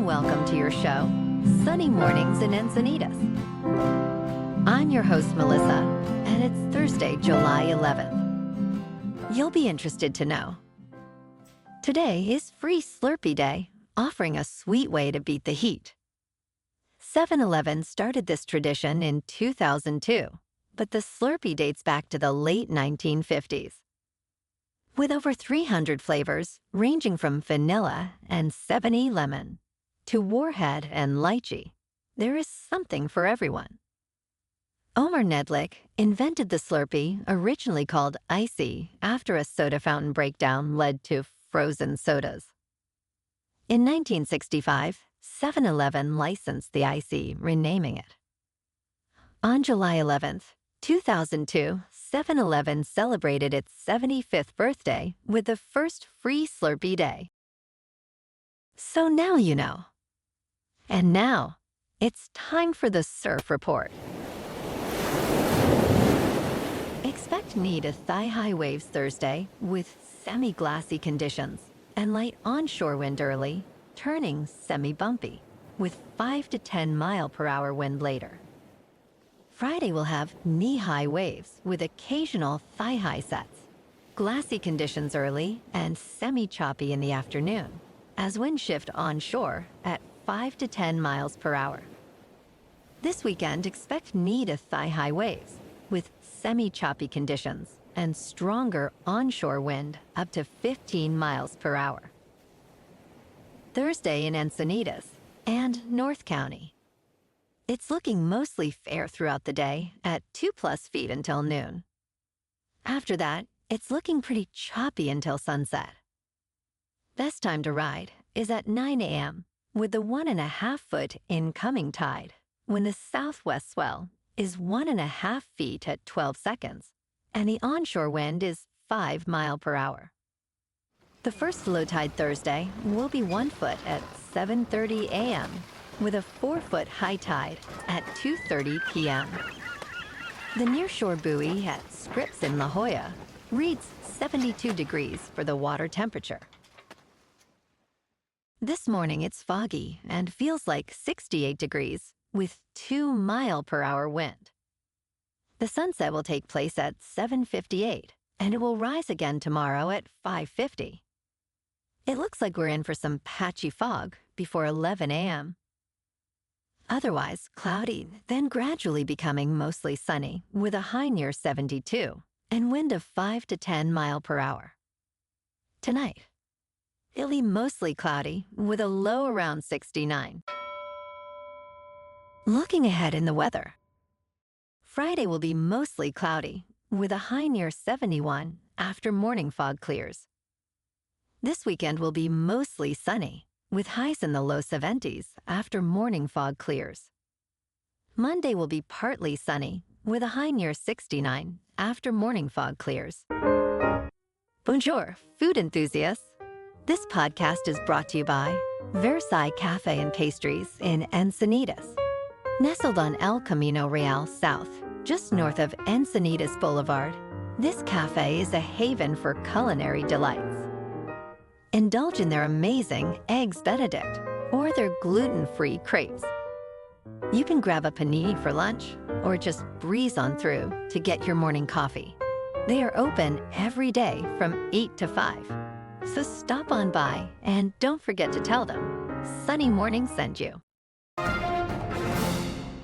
welcome to your show, Sunny Mornings in Encinitas. I'm your host, Melissa, and it's Thursday, July 11th. You'll be interested to know. Today is Free Slurpee Day, offering a sweet way to beat the heat. 7-Eleven started this tradition in 2002, but the Slurpee dates back to the late 1950s. With over 300 flavors, ranging from vanilla and 7E lemon to warhead and lychee, there is something for everyone. Omer Nedlik invented the Slurpee, originally called Icy, after a soda fountain breakdown led to frozen sodas. In 1965, 7-Eleven licensed the Icy, renaming it. On July 11th, 2002, 7-Eleven celebrated its 75th birthday with the first Free Slurpee Day. So now you know. And now, it's time for the Surf Report. Expect knee to thigh-high waves Thursday with semi-glassy conditions and light onshore wind early, turning semi-bumpy with 5 to 10 mile-per-hour wind later. Friday will have knee-high waves with occasional thigh-high sets, glassy conditions early and semi-choppy in the afternoon, as winds shift onshore at 5 to 10 miles per hour. This weekend, expect knee to thigh-high waves with semi-choppy conditions and stronger onshore wind up to 15 miles per hour. Thursday in Encinitas and North County. It's looking mostly fair throughout the day at 2+ feet until noon. After that, it's looking pretty choppy until sunset. Best time to ride is at 9 a.m. with the 1.5 foot incoming tide, when the southwest swell is 1.5 feet at 12 seconds, and the onshore wind is 5 miles per hour. The first low tide Thursday will be 1 foot at 7:30 a.m., with a 4-foot high tide at 2:30 p.m. The nearshore buoy at Scripps in La Jolla reads 72 degrees for the water temperature. This morning it's foggy and feels like 68 degrees with 2 mile-per-hour wind. The sunset will take place at 7:58, and it will rise again tomorrow at 5:50. It looks like we're in for some patchy fog before 11 a.m. Otherwise, cloudy, then gradually becoming mostly sunny with a high near 72 and wind of 5 to 10 miles per hour. Tonight, it'll be mostly cloudy with a low around 69. Looking ahead in the weather. Friday will be mostly cloudy with a high near 71 after morning fog clears. This weekend will be mostly sunny, with highs in the low 70s after morning fog clears. Monday will be partly sunny, with a high near 69 after morning fog clears. Bonjour, food enthusiasts. This podcast is brought to you by Versailles Cafe and Pastries in Encinitas. Nestled on El Camino Real South, just north of Encinitas Boulevard, this cafe is a haven for culinary delights. Indulge in their amazing Eggs Benedict or their gluten-free crepes. You can grab a panini for lunch or just breeze on through to get your morning coffee. They are open every day from 8 to 5. So stop on by and don't forget to tell them Sunny Morning sent you.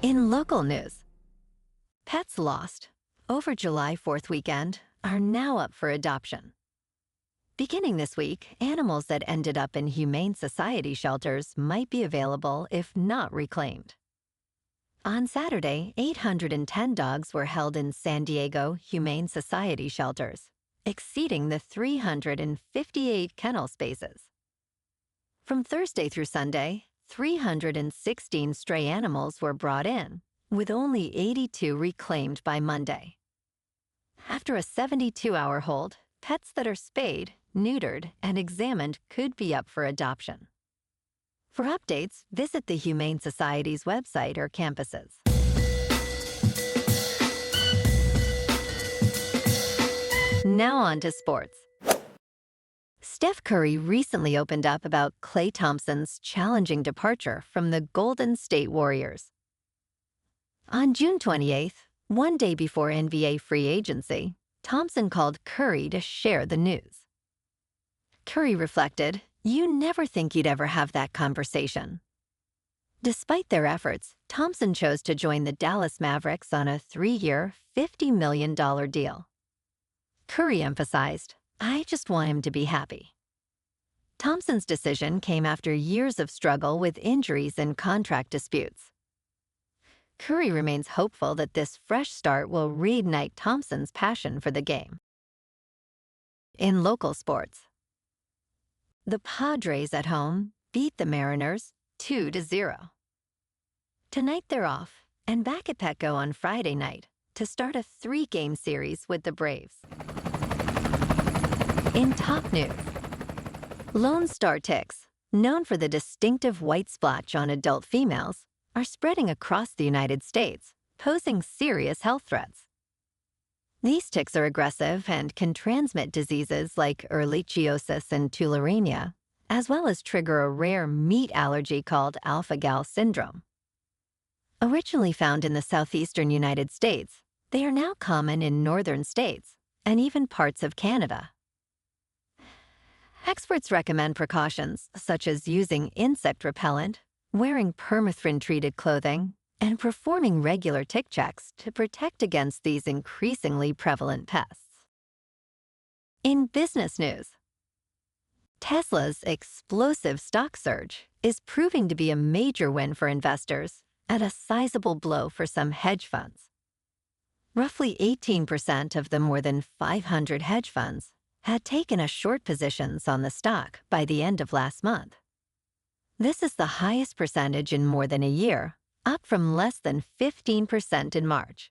In local news, pets lost over July 4th weekend are now up for adoption. Beginning this week, animals that ended up in Humane Society shelters might be available if not reclaimed. On Saturday, 810 dogs were held in San Diego Humane Society shelters, exceeding the 358 kennel spaces. From Thursday through Sunday, 316 stray animals were brought in, with only 82 reclaimed by Monday. After a 72-hour hold, pets that are spayed, neutered, and examined could be up for adoption. For updates, visit the Humane Society's website or campuses. Now on to sports. Steph Curry recently opened up about Klay Thompson's challenging departure from the Golden State Warriors. On June 28th, one day before NBA free agency, Thompson called Curry to share the news. Curry reflected, "You never think you'd ever have that conversation." Despite their efforts, Thompson chose to join the Dallas Mavericks on a 3-year, $50 million deal. Curry emphasized, "I just want him to be happy." Thompson's decision came after years of struggle with injuries and contract disputes. Curry remains hopeful that this fresh start will reignite Thompson's passion for the game. In local sports, the Padres at home beat the Mariners 2-0. Tonight they're off and back at Petco on Friday night to start a 3-game series with the Braves. In top news, Lone Star ticks, known for the distinctive white splotch on adult females, are spreading across the United States, posing serious health threats. These ticks are aggressive and can transmit diseases like ehrlichiosis and tularemia, as well as trigger a rare meat allergy called alpha-gal syndrome. Originally found in the southeastern United States, they are now common in northern states and even parts of Canada. Experts recommend precautions such as using insect repellent, wearing permethrin-treated clothing, and performing regular tick checks to protect against these increasingly prevalent pests. In business news, Tesla's explosive stock surge is proving to be a major win for investors and a sizable blow for some hedge funds. Roughly 18% of the more than 500 hedge funds had taken a short positions on the stock by the end of last month. This is the highest percentage in more than a year, up from less than 15% in March.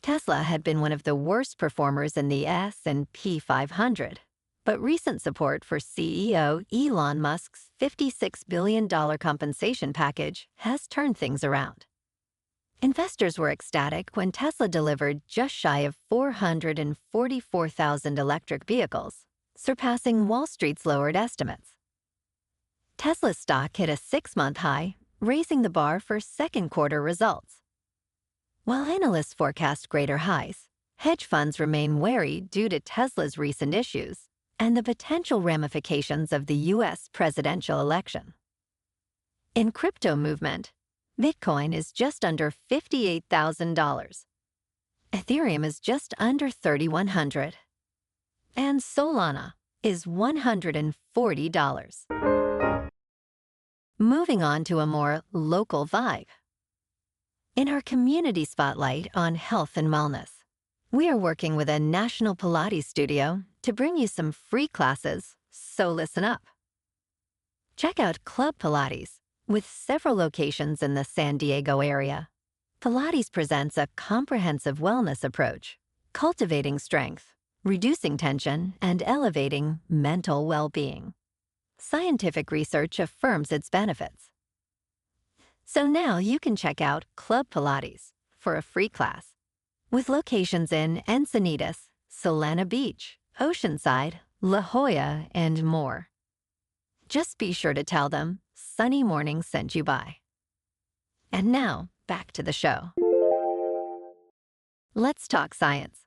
Tesla had been one of the worst performers in the S&P 500, but recent support for CEO Elon Musk's $56 billion compensation package has turned things around. Investors were ecstatic when Tesla delivered just shy of 444,000 electric vehicles, surpassing Wall Street's lowered estimates. Tesla's stock hit a 6-month high, raising the bar for second-quarter results. While analysts forecast greater highs, hedge funds remain wary due to Tesla's recent issues and the potential ramifications of the U.S. presidential election. In crypto movement, Bitcoin is just under $58,000. Ethereum is just under $3,100. And Solana is $140. Moving on to a more local vibe. In our community spotlight on health and wellness, we are working with a national Pilates studio to bring you some free classes, so listen up. Check out Club Pilates, with several locations in the San Diego area. Pilates presents a comprehensive wellness approach, cultivating strength, reducing tension, and elevating mental well-being. Scientific research affirms its benefits. So now you can check out Club Pilates for a free class, with locations in Encinitas, Solana Beach, Oceanside, La Jolla, and more. Just be sure to tell them Sunny Morning sent you by. And now, back to the show. Let's talk science.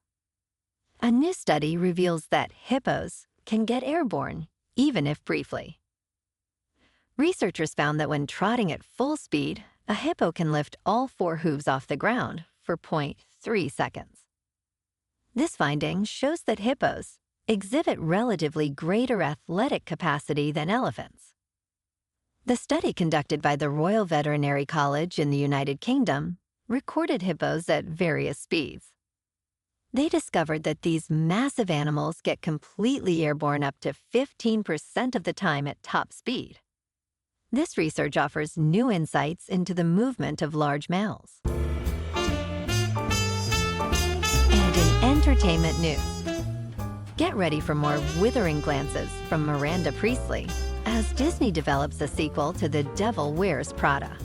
A new study reveals that hippos can get airborne, even if briefly. Researchers found that when trotting at full speed, a hippo can lift all 4 hooves off the ground for 0.3 seconds. This finding shows that hippos exhibit relatively greater athletic capacity than elephants. The study conducted by the Royal Veterinary College in the United Kingdom recorded hippos at various speeds. They discovered that these massive animals get completely airborne up to 15% of the time at top speed. This research offers new insights into the movement of large mammals. And in entertainment news, get ready for more withering glances from Miranda Priestly as Disney develops a sequel to The Devil Wears Prada.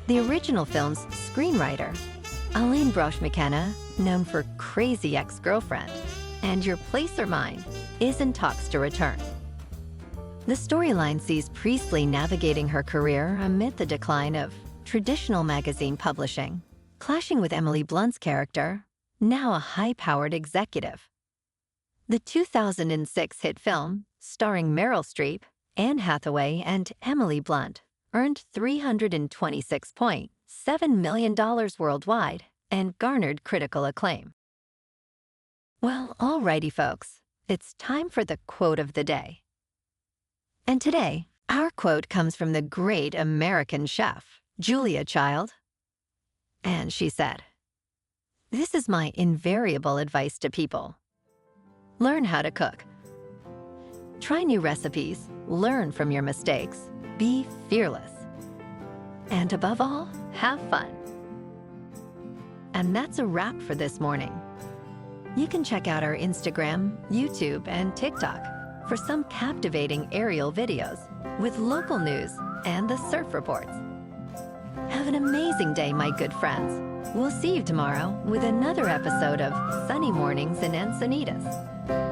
The original film's screenwriter, Aline Brosh McKenna, known for Crazy Ex-Girlfriend and Your Place or Mine, is in talks to return. The storyline sees Priestley navigating her career amid the decline of traditional magazine publishing, clashing with Emily Blunt's character, now a high-powered executive. The 2006 hit film, starring Meryl Streep, Anne Hathaway, and Emily Blunt, earned $326.7 million worldwide and garnered critical acclaim. Well, alrighty, folks, it's time for the quote of the day. And today, our quote comes from the great American chef, Julia Child. And she said, "This is my invariable advice to people. Learn how to cook. Try new recipes, learn from your mistakes, be fearless. And above all, have fun." And that's a wrap for this morning. You can check out our Instagram, YouTube, and TikTok for some captivating aerial videos with local news and the surf reports. Have an amazing day, my good friends. We'll see you tomorrow with another episode of Sunny Mornings in Encinitas.